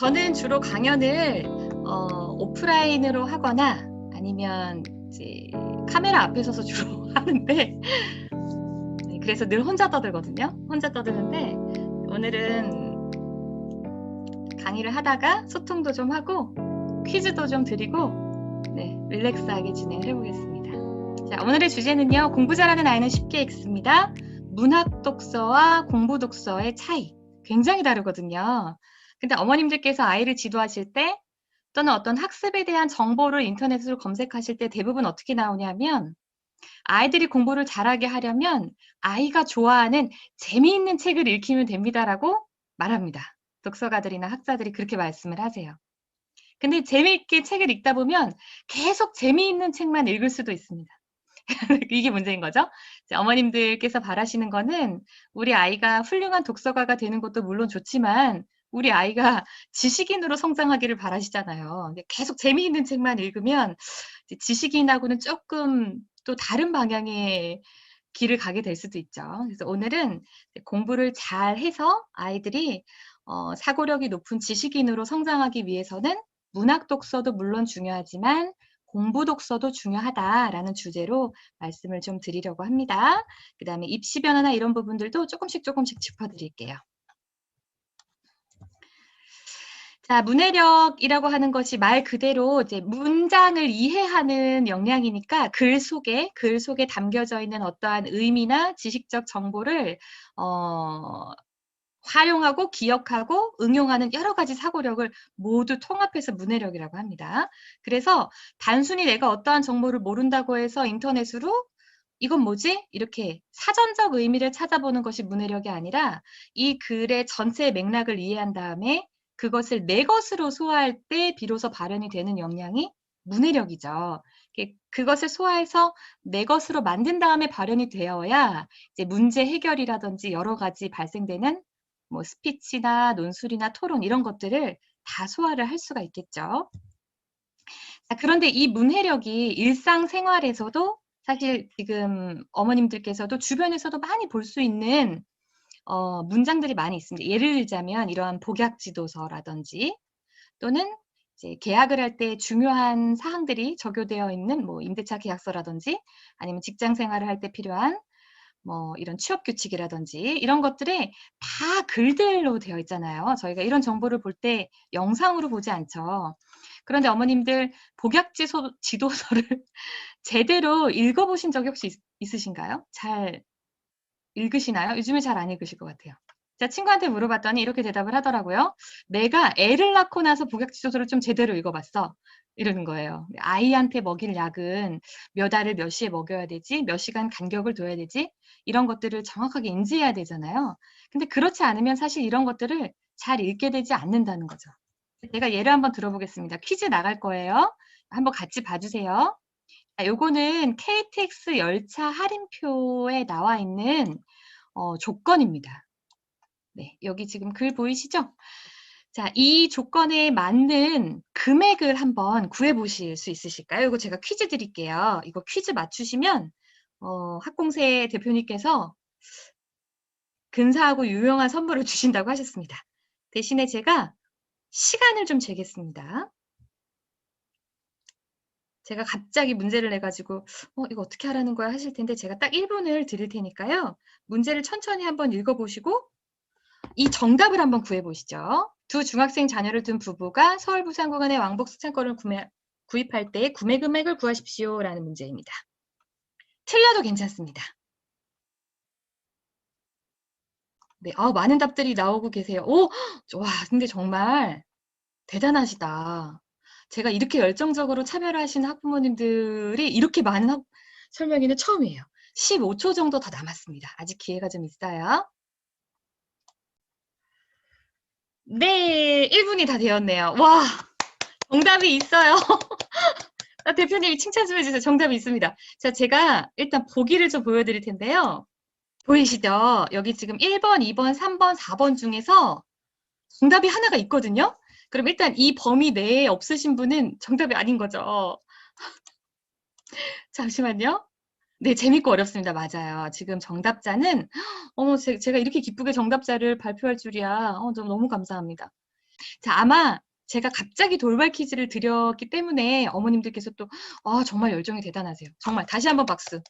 저는 주로 강연을 오프라인으로 하거나 아니면 이제 카메라 앞에 서서 주로 하는데 네, 그래서 늘 혼자 떠들거든요. 혼자 떠드는데 오늘은 강의를 하다가 소통도 좀 하고 퀴즈도 좀 드리고 네, 릴렉스하게 진행을 해보겠습니다. 자, 오늘의 주제는요. 공부 잘하는 아이는 쉽게 읽습니다. 문학 독서와 공부 독서의 차이 굉장히 다르거든요. 근데 어머님들께서 아이를 지도하실 때 또는 어떤 학습에 대한 정보를 인터넷으로 검색하실 때 대부분 어떻게 나오냐면 아이들이 공부를 잘하게 하려면 아이가 좋아하는 재미있는 책을 읽히면 됩니다라고 말합니다. 독서가들이나 학자들이 그렇게 말씀을 하세요. 근데 재미있게 책을 읽다 보면 계속 재미있는 책만 읽을 수도 있습니다. 이게 문제인 거죠. 어머님들께서 바라시는 거는 우리 아이가 훌륭한 독서가가 되는 것도 물론 좋지만 우리 아이가 지식인으로 성장하기를 바라시잖아요. 근데 계속 재미있는 책만 읽으면 지식인하고는 조금 또 다른 방향의 길을 가게 될 수도 있죠. 그래서 오늘은 공부를 잘 해서 아이들이 사고력이 높은 지식인으로 성장하기 위해서는 문학 독서도 물론 중요하지만 공부 독서도 중요하다라는 주제로 말씀을 좀 드리려고 합니다. 그 다음에 입시 변화나 이런 부분들도 조금씩 짚어드릴게요. 자, 문해력이라고 하는 것이 말 그대로 이제 문장을 이해하는 역량이니까 글 속에 담겨져 있는 어떠한 의미나 지식적 정보를 활용하고 기억하고 응용하는 여러 가지 사고력을 모두 통합해서 문해력이라고 합니다. 그래서 단순히 내가 어떠한 정보를 모른다고 해서 인터넷으로 이건 뭐지? 이렇게 사전적 의미를 찾아보는 것이 문해력이 아니라 이 글의 전체 맥락을 이해한 다음에 그것을 내 것으로 소화할 때 비로소 발현이 되는 역량이 문해력이죠. 그것을 소화해서 내 것으로 만든 다음에 발현이 되어야 이제 문제 해결이라든지 여러 가지 발생되는 뭐 스피치나 논술이나 토론 이런 것들을 다 소화를 할 수가 있겠죠. 자, 그런데 이 문해력이 일상생활에서도 사실 지금 어머님들께서도 주변에서도 많이 볼 수 있는 문장들이 많이 있습니다. 예를 들자면 이러한 복약지도서라든지 또는 이제 계약을 할 때 중요한 사항들이 적용되어 있는 뭐 임대차 계약서라든지 아니면 직장 생활을 할 때 필요한 뭐 이런 취업 규칙이라든지 이런 것들이 다 글들로 되어 있잖아요. 저희가 이런 정보를 볼 때 영상으로 보지 않죠. 그런데 어머님들 지도서를 제대로 읽어보신 적이 혹시 있으신가요? 잘 읽으시나요? 요즘에 잘 안 읽으실 것 같아요. 제가 친구한테 물어봤더니 이렇게 대답을 하더라고요. 내가 애를 낳고 나서 복약지도서를 좀 제대로 읽어봤어. 이러는 거예요. 아이한테 먹일 약은 몇 알을 몇 시에 먹여야 되지? 몇 시간 간격을 둬야 되지? 이런 것들을 정확하게 인지해야 되잖아요. 근데 그렇지 않으면 사실 이런 것들을 잘 읽게 되지 않는다는 거죠. 제가 예를 한번 들어보겠습니다. 퀴즈 나갈 거예요. 한번 같이 봐주세요. 요거는 KTX 열차 할인표에 나와 있는 조건입니다. 네, 여기 지금 글 보이시죠? 자, 이 조건에 맞는 금액을 한번 구해보실 수 있으실까요? 이거 제가 퀴즈 드릴게요. 이거 퀴즈 맞추시면 학공세 대표님께서 근사하고 유용한 선물을 주신다고 하셨습니다. 대신에 제가 시간을 좀 재겠습니다. 제가 갑자기 문제를 내가지고 이거 어떻게 하라는 거야 하실 텐데 제가 딱 1분을 드릴 테니까요. 문제를 천천히 한번 읽어보시고 이 정답을 한번 구해보시죠. 두 중학생 자녀를 둔 부부가 서울 부산 구간의 왕복 승차권을 구입할 때 구매 금액을 구하십시오 라는 문제입니다. 틀려도 괜찮습니다. 네, 많은 답들이 나오고 계세요. 와, 근데 정말 대단하시다. 제가 이렇게 열정적으로 참여하시는 학부모님들이 이렇게 많은 설명회는 처음이에요. 15초 정도 더 남았습니다. 아직 기회가 좀 있어요. 네, 1분이 다 되었네요. 와, 정답이 있어요. 대표님이 칭찬 좀 해주세요. 정답이 있습니다. 자, 제가 일단 보기를 좀 보여드릴 텐데요. 보이시죠? 여기 지금 1번, 2번, 3번, 4번 중에서 정답이 하나가 있거든요. 그럼 일단 이 범위 내에 없으신 분은 정답이 아닌 거죠. 잠시만요. 네, 재밌고 어렵습니다. 맞아요. 지금 정답자는 제가 이렇게 기쁘게 정답자를 발표할 줄이야. 너무 감사합니다. 자, 아마 제가 갑자기 돌발 퀴즈를 드렸기 때문에 어머님들께서 또 정말 열정이 대단하세요. 정말 다시 한번 박수.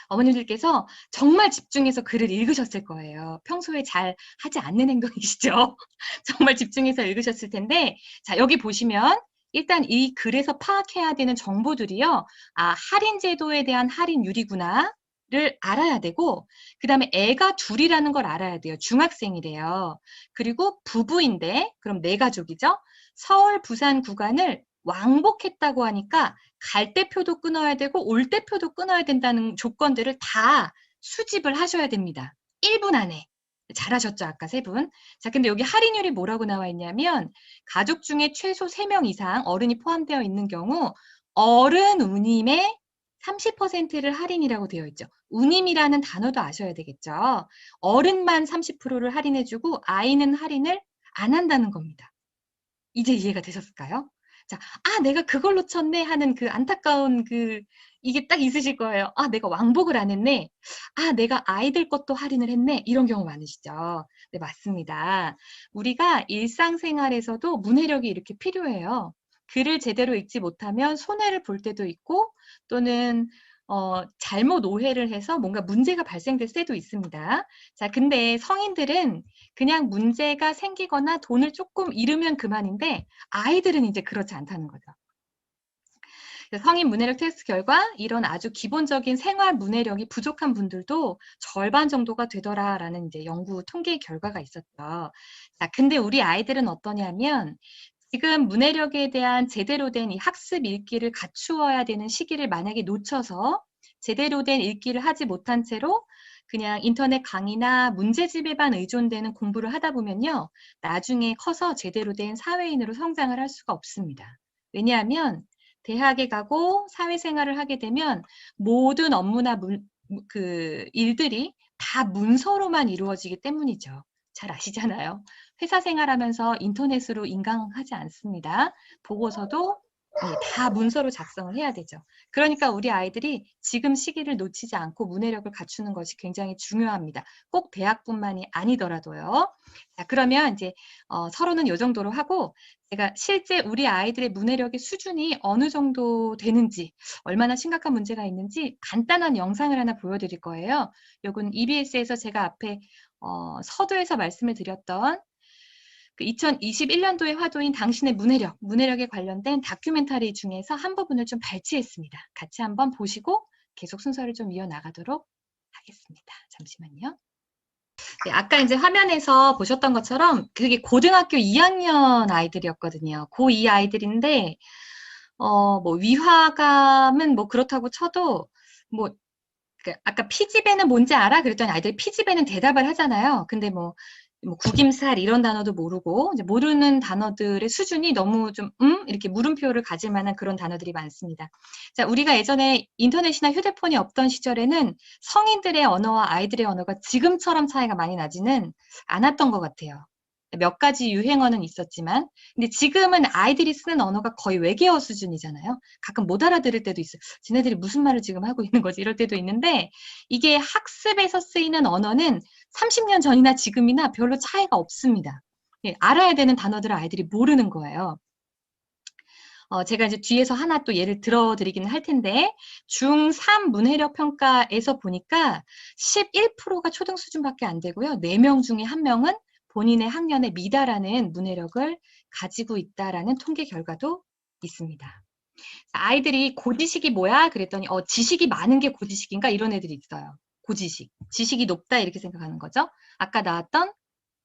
어머님들께서 정말 집중해서 글을 읽으셨을 거예요. 평소에 잘 하지 않는 행동이시죠? 정말 집중해서 읽으셨을 텐데, 자, 여기 보시면 일단 이 글에서 파악해야 되는 정보들이요. 할인 제도에 대한 할인율이구나. 를 알아야 되고, 그 다음에 애가 둘이라는 걸 알아야 돼요. 중학생이래요. 그리고 부부인데, 그럼 네 가족이죠? 서울, 부산 구간을 왕복했다고 하니까 갈 때표도 끊어야 되고 올 때표도 끊어야 된다는 조건들을 다 수집을 하셔야 됩니다. 1분 안에. 잘하셨죠, 아까 세 분. 자, 근데 여기 할인율이 뭐라고 나와 있냐면 가족 중에 최소 3명 이상 어른이 포함되어 있는 경우 어른 운임의 30%를 할인이라고 되어 있죠. 운임이라는 단어도 아셔야 되겠죠. 어른만 30%를 할인해주고 아이는 할인을 안 한다는 겁니다. 이제 이해가 되셨을까요? 자, 내가 그걸 놓쳤네 하는 그 안타까운 이게 딱 있으실 거예요. 내가 왕복을 안 했네. 내가 아이들 것도 할인을 했네. 이런 경우 많으시죠? 네, 맞습니다. 우리가 일상생활에서도 문해력이 이렇게 필요해요. 글을 제대로 읽지 못하면 손해를 볼 때도 있고 또는 잘못 오해를 해서 뭔가 문제가 발생될 때도 있습니다. 자, 근데 성인들은 그냥 문제가 생기거나 돈을 조금 잃으면 그만인데 아이들은 이제 그렇지 않다는 거죠. 성인 문해력 테스트 결과 이런 아주 기본적인 생활 문해력이 부족한 분들도 절반 정도가 되더라라는 이제 연구 통계 결과가 있었죠. 자, 근데 우리 아이들은 어떠냐면 지금 문해력에 대한 제대로 된 이 학습 읽기를 갖추어야 되는 시기를 만약에 놓쳐서 제대로 된 읽기를 하지 못한 채로 그냥 인터넷 강의나 문제집에만 의존되는 공부를 하다 보면요. 나중에 커서 제대로 된 사회인으로 성장을 할 수가 없습니다. 왜냐하면 대학에 가고 사회생활을 하게 되면 모든 업무나 일들이 다 문서로만 이루어지기 때문이죠. 잘 아시잖아요. 회사 생활하면서 인터넷으로 인강하지 않습니다. 보고서도 다 문서로 작성을 해야 되죠. 그러니까 우리 아이들이 지금 시기를 놓치지 않고 문해력을 갖추는 것이 굉장히 중요합니다. 꼭 대학뿐만이 아니더라도요. 자, 그러면 이제 서로는 이 정도로 하고 제가 실제 우리 아이들의 문해력의 수준이 어느 정도 되는지 얼마나 심각한 문제가 있는지 간단한 영상을 하나 보여드릴 거예요. 요건 EBS에서 제가 앞에 서두에서 말씀을 드렸던 그 2021년도에 화두인 당신의 문해력에 관련된 다큐멘터리 중에서 한 부분을 좀 발췌했습니다. 같이 한번 보시고 계속 순서를 좀 이어나가도록 하겠습니다. 잠시만요. 네, 아까 이제 화면에서 보셨던 것처럼 그게 고등학교 2학년 아이들이었거든요. 고2 아이들인데 뭐 위화감은 뭐 그렇다고 쳐도 뭐 아까 피지배는 뭔지 알아? 그랬더니 아이들이 피지배는 대답을 하잖아요. 근데 뭐 구김살 이런 단어도 모르고 이제 모르는 단어들의 수준이 너무 좀 이렇게 물음표를 가질 만한 그런 단어들이 많습니다. 자, 우리가 예전에 인터넷이나 휴대폰이 없던 시절에는 성인들의 언어와 아이들의 언어가 지금처럼 차이가 많이 나지는 않았던 것 같아요. 몇 가지 유행어는 있었지만 근데 지금은 아이들이 쓰는 언어가 거의 외계어 수준이잖아요. 가끔 못 알아들을 때도 있어요. 쟤네들이 무슨 말을 지금 하고 있는 거지 이럴 때도 있는데 이게 학습에서 쓰이는 언어는 30년 전이나 지금이나 별로 차이가 없습니다. 알아야 되는 단어들을 아이들이 모르는 거예요. 제가 이제 뒤에서 하나 또 예를 들어드리기는 할 텐데 중3 문해력 평가에서 보니까 11%가 초등 수준밖에 안 되고요. 4명 중에 1명은 본인의 학년에 미달하는 문해력을 가지고 있다라는 통계 결과도 있습니다. 아이들이 고지식이 뭐야? 그랬더니 지식이 많은 게 고지식인가? 이런 애들이 있어요. 고지식. 지식이 높다 이렇게 생각하는 거죠. 아까 나왔던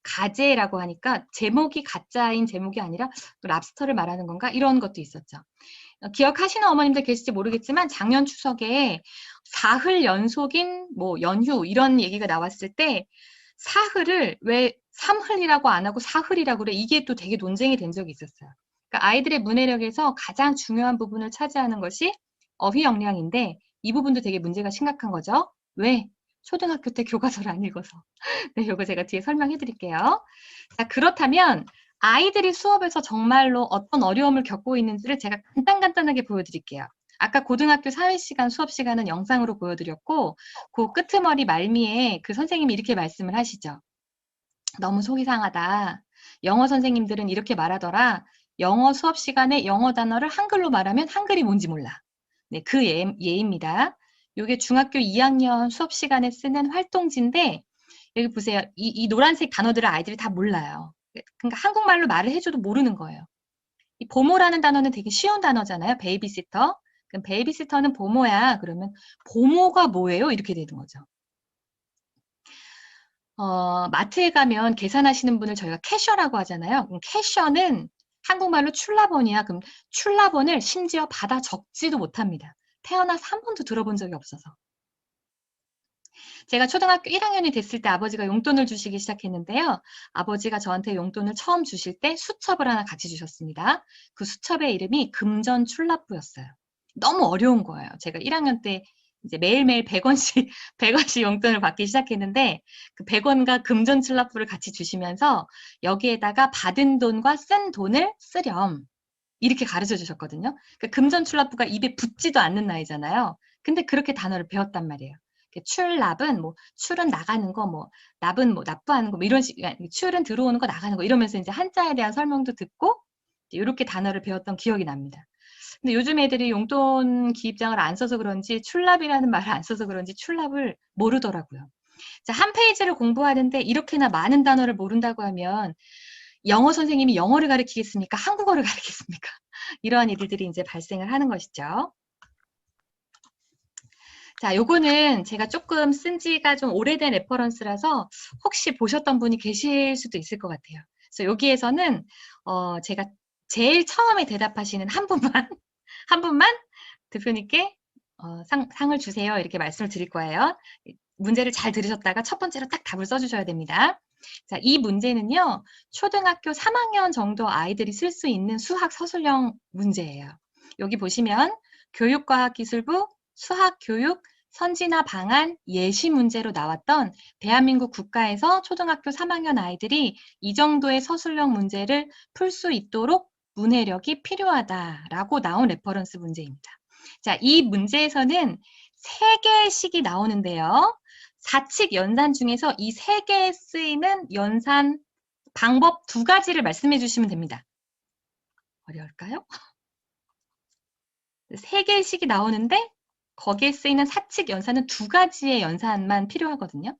가재라고 하니까 제목이 가짜인 제목이 아니라 랍스터를 말하는 건가? 이런 것도 있었죠. 기억하시는 어머님들 계실지 모르겠지만 작년 추석에 사흘 연속인 뭐 연휴 이런 얘기가 나왔을 때 사흘을 왜 삼흘이라고 안 하고 사흘이라고 그래? 이게 또 되게 논쟁이 된 적이 있었어요. 그러니까 아이들의 문해력에서 가장 중요한 부분을 차지하는 것이 어휘 역량인데 이 부분도 되게 문제가 심각한 거죠. 왜? 초등학교 때 교과서를 안 읽어서. 네, 이거 제가 뒤에 설명해 드릴게요. 자, 그렇다면 아이들이 수업에서 정말로 어떤 어려움을 겪고 있는지를 제가 간단하게 보여드릴게요. 아까 고등학교 사회시간 수업 시간은 영상으로 보여드렸고 그 끄트머리 말미에 그 선생님이 이렇게 말씀을 하시죠. 너무 속이 상하다. 영어 선생님들은 이렇게 말하더라. 영어 수업 시간에 영어 단어를 한글로 말하면 한글이 뭔지 몰라. 네, 그 예입니다. 이게 중학교 2학년 수업 시간에 쓰는 활동지인데 여기 보세요. 이 노란색 단어들을 아이들이 다 몰라요. 그러니까 한국말로 말을 해줘도 모르는 거예요. 이 보모라는 단어는 되게 쉬운 단어잖아요. 베이비시터. 그럼 베이비시터는 보모야. 그러면 보모가 뭐예요? 이렇게 되는 거죠. 마트에 가면 계산하시는 분을 저희가 캐셔라고 하잖아요. 그럼 캐셔는 한국말로 출납원이야. 그럼 출납원을 심지어 받아 적지도 못합니다. 태어나서 한 번도 들어본 적이 없어서. 제가 초등학교 1학년이 됐을 때 아버지가 용돈을 주시기 시작했는데요. 아버지가 저한테 용돈을 처음 주실 때 수첩을 하나 같이 주셨습니다. 그 수첩의 이름이 금전출납부였어요. 너무 어려운 거예요. 제가 1학년 때 이제 매일매일 100원씩, 100원씩 용돈을 받기 시작했는데 그 100원과 금전출납부를 같이 주시면서 여기에다가 받은 돈과 쓴 돈을 쓰렴. 이렇게 가르쳐 주셨거든요. 그러니까 금전출납부가 입에 붙지도 않는 나이잖아요. 근데 그렇게 단어를 배웠단 말이에요. 출납은 뭐 출은 나가는 거, 뭐 납은 뭐 납부하는 거, 뭐 이런 식, 출은 들어오는 거, 나가는 거 이러면서 이제 한자에 대한 설명도 듣고 이렇게 단어를 배웠던 기억이 납니다. 근데 요즘 애들이 용돈 기입장을 안 써서 그런지 출납이라는 말을 안 써서 그런지 출납을 모르더라고요. 자, 한 페이지를 공부하는데 이렇게나 많은 단어를 모른다고 하면 영어 선생님이 영어를 가르치겠습니까? 한국어를 가르치겠습니까? 이러한 일들이 이제 발생을 하는 것이죠. 자, 요거는 제가 조금 쓴 지가 좀 오래된 레퍼런스라서 혹시 보셨던 분이 계실 수도 있을 것 같아요. 그래서 여기에서는 제가 제일 처음에 대답하시는 한 분만 한 분만 대표님께 상을 주세요. 이렇게 말씀을 드릴 거예요. 문제를 잘 들으셨다가 첫 번째로 딱 답을 써주셔야 됩니다. 자, 이 문제는요. 초등학교 3학년 정도 아이들이 쓸 수 있는 수학 서술형 문제예요. 여기 보시면 교육과학기술부 수학교육 선진화 방안 예시 문제로 나왔던 대한민국 국가에서 초등학교 3학년 아이들이 이 정도의 서술형 문제를 풀 수 있도록 문해력이 필요하다라고 나온 레퍼런스 문제입니다. 자, 이 문제에서는 3개씩이 나오는데요. 사칙 연산 중에서 이 3개에 쓰이는 연산 방법 2가지를 말씀해 주시면 됩니다. 어려울까요? 3개씩이 나오는데 거기에 쓰이는 사칙 연산은 2가지의 연산만 필요하거든요.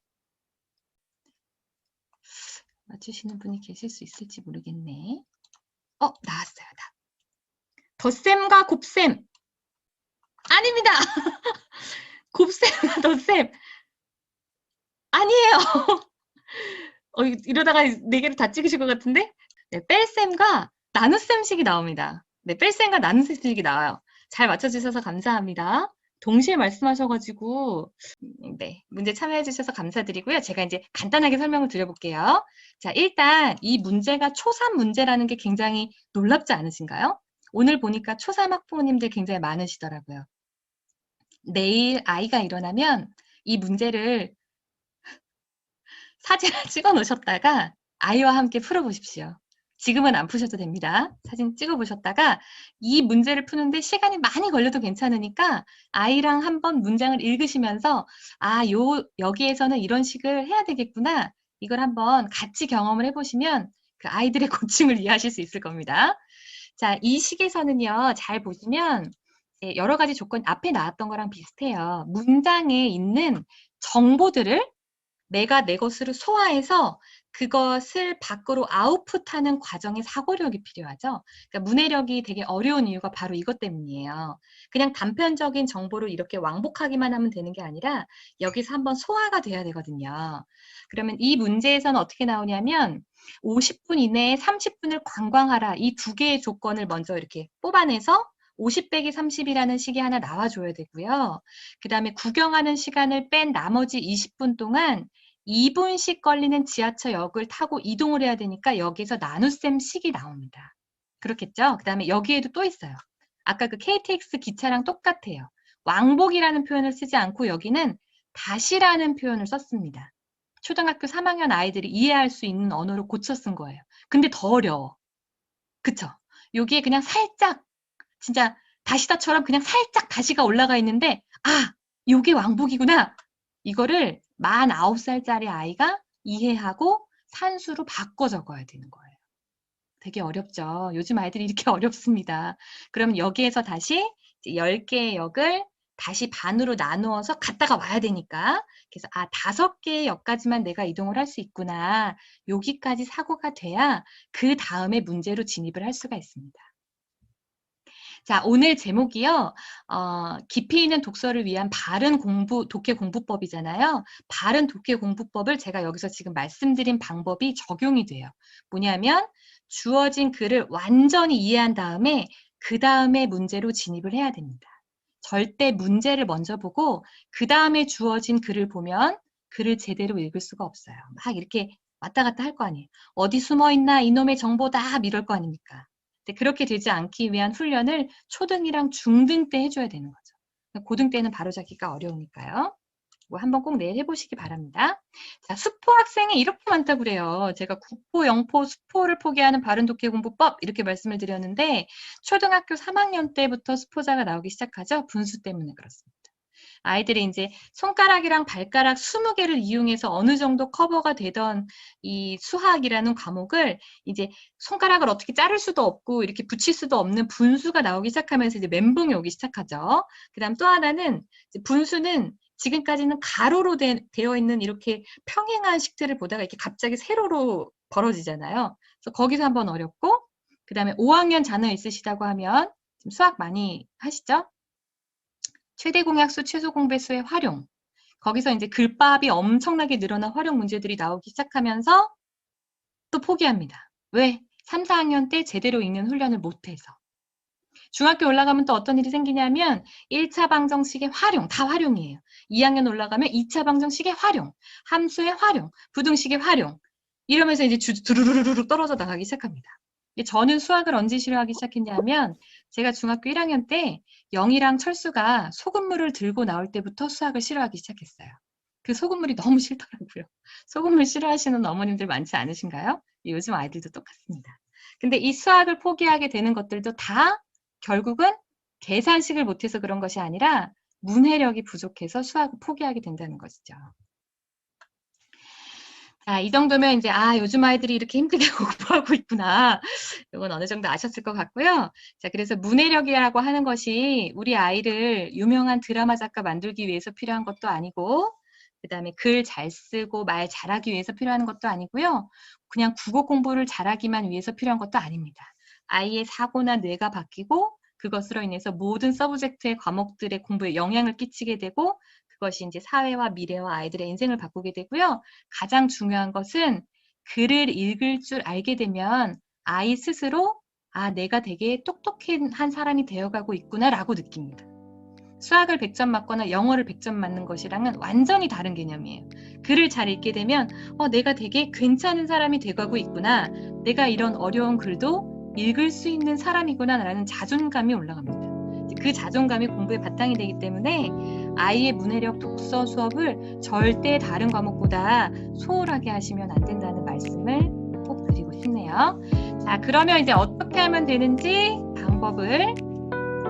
맞추시는 분이 계실 수 있을지 모르겠네. 나왔어요. 덧셈과 곱셈. 아닙니다. 곱셈과 덧셈. 아니에요. 이러다가 4개를 다 찍으실 것 같은데? 네, 뺄셈과 나눗셈식이 나옵니다. 네, 뺄셈과 나눗셈식이 나와요. 잘 맞춰주셔서 감사합니다. 동시에 말씀하셔가지고 네, 문제 참여해주셔서 감사드리고요. 제가 이제 간단하게 설명을 드려볼게요. 자, 일단 이 문제가 초3 문제라는 게 굉장히 놀랍지 않으신가요? 오늘 보니까 초3 학부모님들 굉장히 많으시더라고요. 내일 아이가 일어나면 이 문제를 사진을 찍어 놓으셨다가 아이와 함께 풀어보십시오. 지금은 안 푸셔도 됩니다. 사진 찍어 보셨다가 이 문제를 푸는데 시간이 많이 걸려도 괜찮으니까 아이랑 한번 문장을 읽으시면서 여기에서는 이런 식을 해야 되겠구나. 이걸 한번 같이 경험을 해보시면 그 아이들의 고충을 이해하실 수 있을 겁니다. 자, 이 식에서는요, 잘 보시면 여러 가지 조건 앞에 나왔던 거랑 비슷해요. 문장에 있는 정보들을 내가 내 것으로 소화해서 그것을 밖으로 아웃풋하는 과정의 사고력이 필요하죠. 그러니까 문해력이 되게 어려운 이유가 바로 이것 때문이에요. 그냥 단편적인 정보를 이렇게 왕복하기만 하면 되는 게 아니라 여기서 한번 소화가 돼야 되거든요. 그러면 이 문제에서는 어떻게 나오냐면 50분 이내에 30분을 관광하라. 이 2개의 조건을 먼저 이렇게 뽑아내서 50 빼기 30이라는 식이 하나 나와줘야 되고요. 그 다음에 구경하는 시간을 뺀 나머지 20분 동안 2분씩 걸리는 지하철역을 타고 이동을 해야 되니까 여기서 나눗셈 식이 나옵니다. 그렇겠죠? 그 다음에 여기에도 또 있어요. 아까 그 KTX 기차랑 똑같아요. 왕복이라는 표현을 쓰지 않고 여기는 다시라는 표현을 썼습니다. 초등학교 3학년 아이들이 이해할 수 있는 언어로 고쳐 쓴 거예요. 근데 더 어려워. 그쵸? 여기에 그냥 살짝 진짜 다시다처럼 그냥 살짝 다시가 올라가 있는데 요게 왕복이구나. 이거를 49살짜리 아이가 이해하고 산수로 바꿔 적어야 되는 거예요. 되게 어렵죠. 요즘 아이들이 이렇게 어렵습니다. 그럼 여기에서 다시 10개의 역을 다시 반으로 나누어서 갔다가 와야 되니까 그래서 5개의 역까지만 내가 이동을 할 수 있구나. 여기까지 사고가 돼야 그 다음에 문제로 진입을 할 수가 있습니다. 자, 오늘 제목이요. 깊이 있는 독서를 위한 바른 독해 공부법이잖아요. 바른 독해 공부법을 제가 여기서 지금 말씀드린 방법이 적용이 돼요. 뭐냐면 주어진 글을 완전히 이해한 다음에 그 다음에 문제로 진입을 해야 됩니다. 절대 문제를 먼저 보고 그 다음에 주어진 글을 보면 글을 제대로 읽을 수가 없어요. 막 이렇게 왔다 갔다 할 거 아니에요. 어디 숨어있나 이놈의 정보다 이럴 거 아닙니까? 근데 그렇게 되지 않기 위한 훈련을 초등이랑 중등 때 해줘야 되는 거죠. 고등 때는 바로잡기가 어려우니까요. 뭐 한번 꼭 내일 해보시기 바랍니다. 자, 수포 학생이 이렇게 많다고 그래요. 제가 국포, 영포, 수포를 포기하는 바른 독해 공부법 이렇게 말씀을 드렸는데 초등학교 3학년 때부터 수포자가 나오기 시작하죠. 분수 때문에 그렇습니다. 아이들이 이제 손가락이랑 발가락 20개를 이용해서 어느 정도 커버가 되던 이 수학이라는 과목을 이제 손가락을 어떻게 자를 수도 없고 이렇게 붙일 수도 없는 분수가 나오기 시작하면서 이제 멘붕이 오기 시작하죠. 그다음 또 하나는 분수는 지금까지는 가로로 되어 있는 이렇게 평행한 식들을 보다가 이렇게 갑자기 세로로 벌어지잖아요. 그래서 거기서 한번 어렵고 그 다음에 5학년 자녀 있으시다고 하면 지금 수학 많이 하시죠? 최대 공약수, 최소 공배수의 활용. 거기서 이제 글밥이 엄청나게 늘어난 활용 문제들이 나오기 시작하면서 또 포기합니다. 왜? 3, 4학년 때 제대로 읽는 훈련을 못해서. 중학교 올라가면 또 어떤 일이 생기냐면 1차 방정식의 활용, 다 활용이에요. 2학년 올라가면 2차 방정식의 활용, 함수의 활용, 부등식의 활용. 이러면서 이제 두루루루루 떨어져 나가기 시작합니다. 저는 수학을 언제 싫어하기 시작했냐면 제가 중학교 1학년 때 영희랑 철수가 소금물을 들고 나올 때부터 수학을 싫어하기 시작했어요. 그 소금물이 너무 싫더라고요. 소금물 싫어하시는 어머님들 많지 않으신가요? 요즘 아이들도 똑같습니다. 근데 이 수학을 포기하게 되는 것들도 다 결국은 계산식을 못해서 그런 것이 아니라 문해력이 부족해서 수학을 포기하게 된다는 것이죠. 자, 이 정도면 이제 요즘 아이들이 이렇게 힘들게 공부하고 있구나. 이건 어느 정도 아셨을 것 같고요. 자, 그래서 문해력이라고 하는 것이 우리 아이를 유명한 드라마 작가 만들기 위해서 필요한 것도 아니고 그 다음에 글 잘 쓰고 말 잘하기 위해서 필요한 것도 아니고요. 그냥 국어 공부를 잘하기만 위해서 필요한 것도 아닙니다. 아이의 사고나 뇌가 바뀌고 그것으로 인해서 모든 서브젝트의 과목들의 공부에 영향을 끼치게 되고 그것이 이제 사회와 미래와 아이들의 인생을 바꾸게 되고요. 가장 중요한 것은 글을 읽을 줄 알게 되면 아이 스스로 내가 되게 똑똑한 사람이 되어가고 있구나라고 느낍니다. 수학을 100점 맞거나 영어를 100점 맞는 것이랑은 완전히 다른 개념이에요. 글을 잘 읽게 되면 내가 되게 괜찮은 사람이 되어가고 있구나. 내가 이런 어려운 글도 읽을 수 있는 사람이구나 라는 자존감이 올라갑니다. 그 자존감이 공부의 바탕이 되기 때문에 아이의 문해력 독서 수업을 절대 다른 과목보다 소홀하게 하시면 안 된다는 말씀을 꼭 드리고 싶네요. 자, 그러면 이제 어떻게 하면 되는지 방법을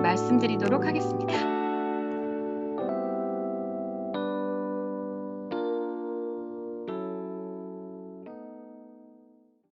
말씀드리도록 하겠습니다.